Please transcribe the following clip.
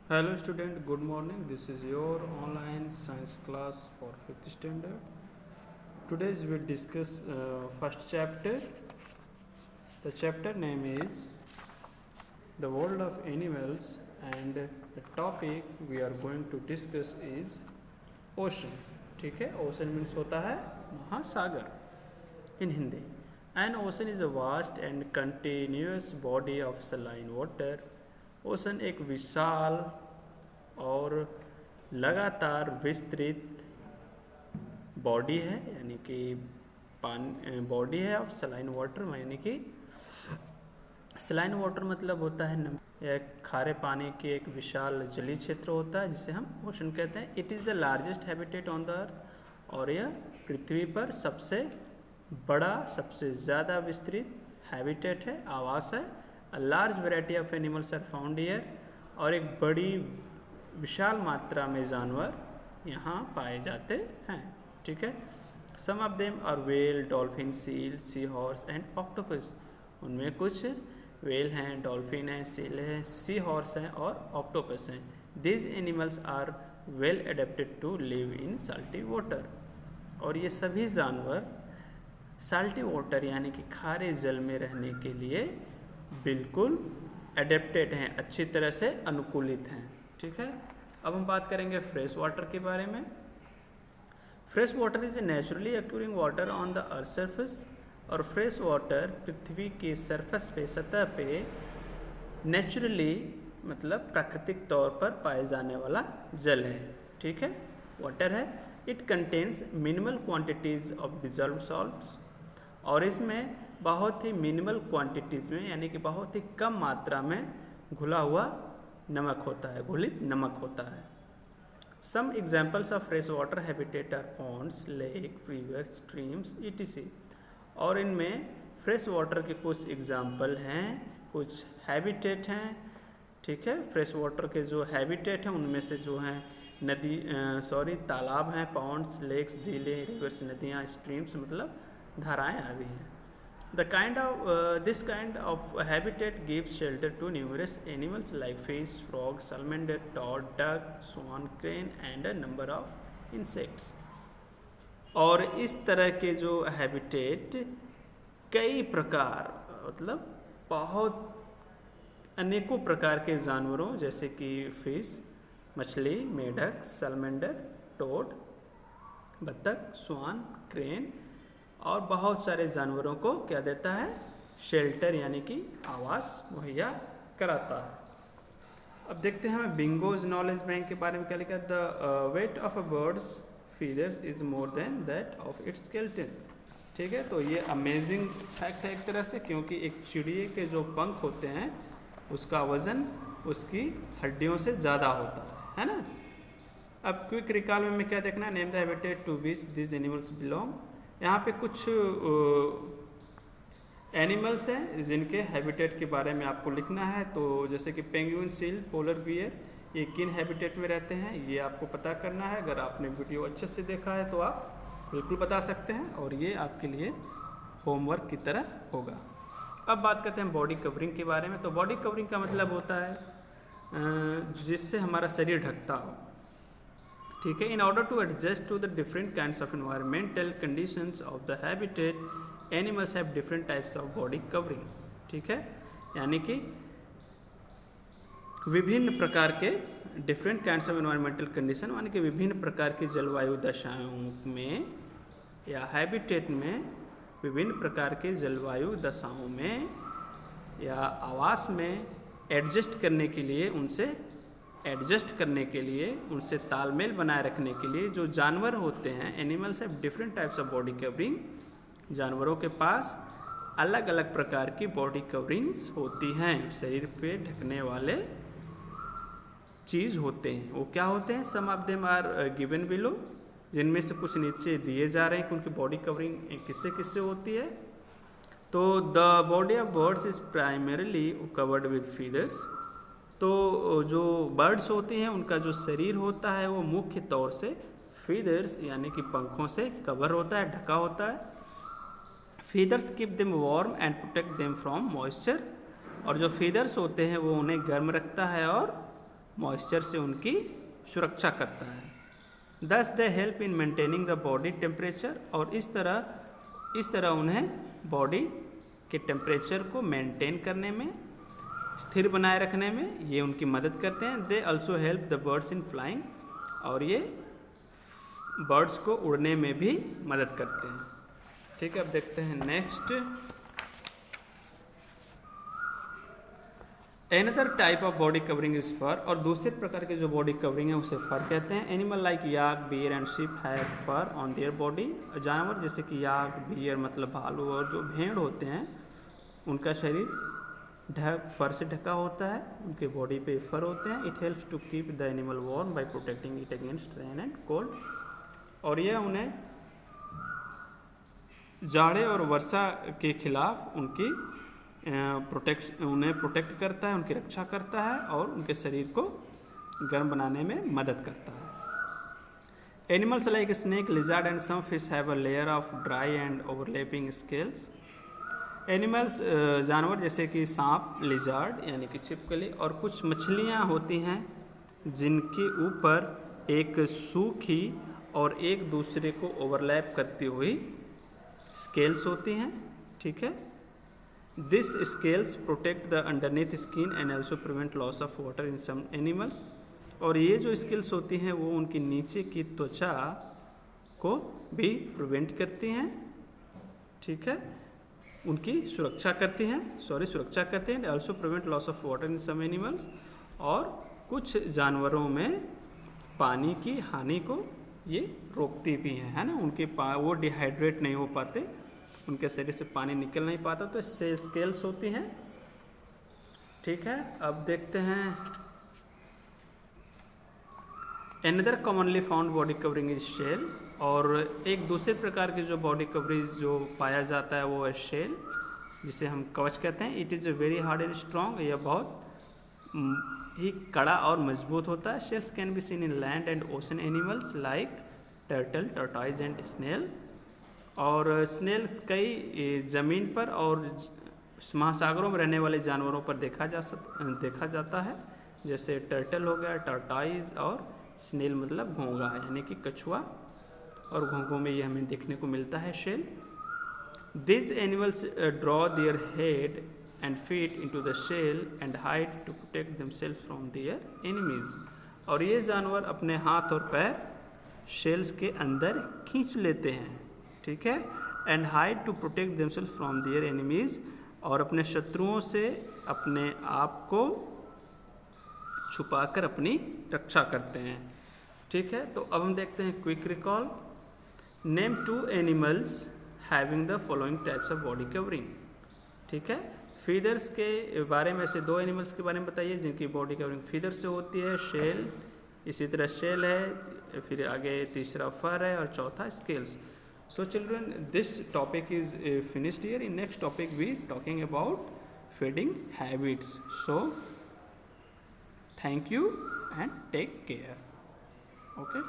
Hello student, good morning. This is your online science class for 5th standard. Today we will discuss first chapter. The chapter name is The World of Animals and the topic we are going to discuss is ocean. ठीक है, ocean means होता है महासागर in Hindi. An ocean is a vast and continuous body of saline water. Ocean एक विशाल और लगातार विस्तृत body है, यानी कि बॉडी है ऑफ सलाइन वाटर, यानी कि सलाइन वाटर मतलब होता है एक खारे पानी के एक विशाल जलीय क्षेत्र होता है जिसे हम ओशन कहते हैं. It is the largest habitat on the अर्थ, और यह पृथ्वी पर सबसे बड़ा, सबसे ज़्यादा विस्तृत हैबिटेट है, आवास है. A large variety of animals are found here, और एक बड़ी विशाल मात्रा में जानवर यहाँ पाए जाते हैं. ठीक है. Some of them are whale, dolphin, seal, seahorse and octopus. उनमें कुछ whale हैं, dolphin हैं, seal हैं, seahorse हैं और octopus हैं. These animals are well adapted to live in salty water. और ये सभी जानवर salty water यानी कि खारे जल में रहने के लिए बिल्कुल एडेप्टेड हैं, अच्छी तरह से अनुकूलित हैं. ठीक है. अब हम बात करेंगे फ्रेश वाटर के बारे में. Fresh water is a naturally occurring water on the earth surface. और फ्रेश वाटर पृथ्वी के सरफेस पे, सतह पे नेचुरली मतलब प्राकृतिक तौर पर पाए जाने वाला जल है. ठीक है, वाटर है. It contains minimal quantities of dissolved salts, और इसमें बहुत ही मिनिमल क्वांटिटीज़ में, यानी कि बहुत ही कम मात्रा में घुला हुआ नमक होता है, घुलित नमक होता है. Some examples of fresh water habitat are ponds, lake, river, streams etc. और इनमें फ्रेश वाटर के कुछ एग्जाम्पल हैं, कुछ हैबिटेट हैं. ठीक है. फ्रेश वाटर के जो हैबिटेट हैं उनमें से जो हैं तालाब हैं, पॉन्ड्स, लेक्स, झीलें, रिवर्स नदियाँ, स्ट्रीम्स मतलब धाराएं आदि हैं. This kind of habitat gives shelter to numerous animals like fish, frog, salamander, toad, duck, swan, crane and a number of insects. और इस तरह के जो हैबिटेट कई प्रकार मतलब बहुत अनेकों प्रकार के जानवरों जैसे कि फिश, मछली, मेढक, सैलमेंडर, टोड, बत्तख, स्वान, क्रेन और बहुत सारे जानवरों को क्या देता है, शेल्टर यानी कि आवास मुहैया कराता है. अब देखते हैं हमें बिंगोज नॉलेज बैंक के बारे में क्या लिखा है. The weight of a bird's feathers is more than that of its skeleton. ठीक है. तो ये अमेजिंग फैक्ट है एक तरह से, क्योंकि एक चिड़िए के जो पंख होते हैं उसका वजन उसकी हड्डियों से ज़्यादा होता है ना. अब क्विक रिकॉल में क्या देखना है, name the habitat to which this animals belong. यहाँ पे कुछ एनिमल्स हैं जिनके हैबिटेट के बारे में आपको लिखना है. तो जैसे कि पेंगुइन, सील, पोलर बियर, ये किन हैबिटेट में रहते हैं ये आपको पता करना है. अगर आपने वीडियो अच्छे से देखा है तो आप बिल्कुल बता सकते हैं, और ये आपके लिए होमवर्क की तरह होगा. अब बात करते हैं बॉडी कवरिंग के बारे में. तो बॉडी कवरिंग का मतलब होता है जिससे हमारा शरीर ढकता हो. ठीक है. In order to adjust to the different kinds of environmental conditions of the habitat, animals have different types of body covering. ठीक है. यानी कि विभिन्न प्रकार के different kinds of environmental condition, यानी कि विभिन्न प्रकार की जलवायु दशाओं में या हैबिटेट में, विभिन्न प्रकार के जलवायु दशाओं में या आवास में एडजस्ट करने के लिए, उनसे तालमेल बनाए रखने के लिए जो जानवर होते हैं, animals have different types of body covering. जानवरों के पास अलग अलग प्रकार की बॉडी कवरिंग्स होती हैं, शरीर पे ढकने वाले चीज़ होते हैं. वो क्या होते हैं? Some of them are given below, जिनमें से कुछ नीचे दिए जा रहे हैं कि उनकी बॉडी कवरिंग किससे किससे होती है. तो the body of birds is primarily covered with feathers. तो जो बर्ड्स होती हैं उनका जो शरीर होता है वो मुख्य तौर से फीदर्स यानी कि पंखों से कवर होता है, ढका होता है. Feathers keep them warm and protect them from moisture. और जो फीदर्स होते हैं वो उन्हें गर्म रखता है और मॉइस्चर से उनकी सुरक्षा करता है। दस they help in maintaining the body temperature, और इस तरह उन्हें बॉडी के टेम्परेचर को मेंटेन करने में, स्थिर बनाए रखने में ये उनकी मदद करते हैं। They also help the birds in flying, और ये बर्ड्स को उड़ने में भी मदद करते हैं। ठीक है, अब देखते हैं next. Another type of body covering is for, और दूसरे प्रकार के जो बॉडी कवरिंग है उसे फर कहते हैं। Animal like yak, bear and sheep have fur on their body. जानवर जैसे कि याक, बियर मतलब भालू, और जो भेड़ होते हैं उनका शरीर फर से ढका होता है, उनके बॉडी पे फर होते हैं। It helps to keep the animal warm by protecting it against rain and cold, और यह उन्हें जाड़े और वर्षा के खिलाफ उनकी उन्हें प्रोटेक्ट करता है, उनकी रक्षा करता है, और उनके शरीर को गर्म बनाने में मदद करता है। Animals like snake, lizard and some fish have a layer of dry and overlapping scales. Animals जानवर जैसे कि सांप, लिजर्ड यानी कि छिपकली, और कुछ मछलियाँ होती हैं जिनके ऊपर एक सूखी और एक दूसरे को ओवरलैप करती हुई स्केल्स होती हैं। ठीक है, this scales protect the underneath skin and also prevent loss of water in some animals, और ये जो स्केल्स होती हैं वो उनकी नीचे की त्वचा को भी प्रिवेंट करती हैं। ठीक है, उनकी सुरक्षा करती हैं and also prevent loss of water in some animals, और कुछ जानवरों में पानी की हानि को ये रोकती भी हैं, है ना। उनके वो डिहाइड्रेट नहीं हो पाते, उनके शरीर से पानी निकल नहीं पाता, तो इससे स्केल्स होती हैं। ठीक है, अब देखते हैं another commonly found body covering is shell, और एक दूसरे प्रकार की जो बॉडी कवरिंग जो पाया जाता है वो है शेल, जिसे हम कवच कहते हैं। It is very hard and strong, यह बहुत ही कड़ा और मजबूत होता है। Shells can be seen in land and ocean animals like turtle, tortoise and snail, और स्नेल्स कई ज़मीन पर और महासागरों में रहने वाले जानवरों पर देखा जाता है, जैसे टर्टल हो गया, टर्टॉइज, और स्नेल मतलब घोंघा यानी कि कछुआ, और घोंघों में ये हमें देखने को मिलता है shell. These animals draw their head and feet into the shell and hide to protect themselves from their enemies, और ये जानवर अपने हाथ और पैर शेल्स के अंदर खींच लेते हैं। ठीक है, and hide to protect themselves from their enemies, और अपने शत्रुओं से अपने आप को छुपाकर अपनी रक्षा करते हैं। ठीक है, तो अब हम देखते हैं quick recall. Name 2 animals having the following types of body covering. ठीक है, फीदर्स के बारे में से 2 एनिमल्स के बारे में बताइए जिनकी बॉडी कवरिंग फीदर से होती है। शेल, इसी तरह शेल है, फिर आगे तीसरा फर है, और चौथा scales. So children, this topic is finished here. In next topic we talking about feeding habits. So thank you and take care. Okay.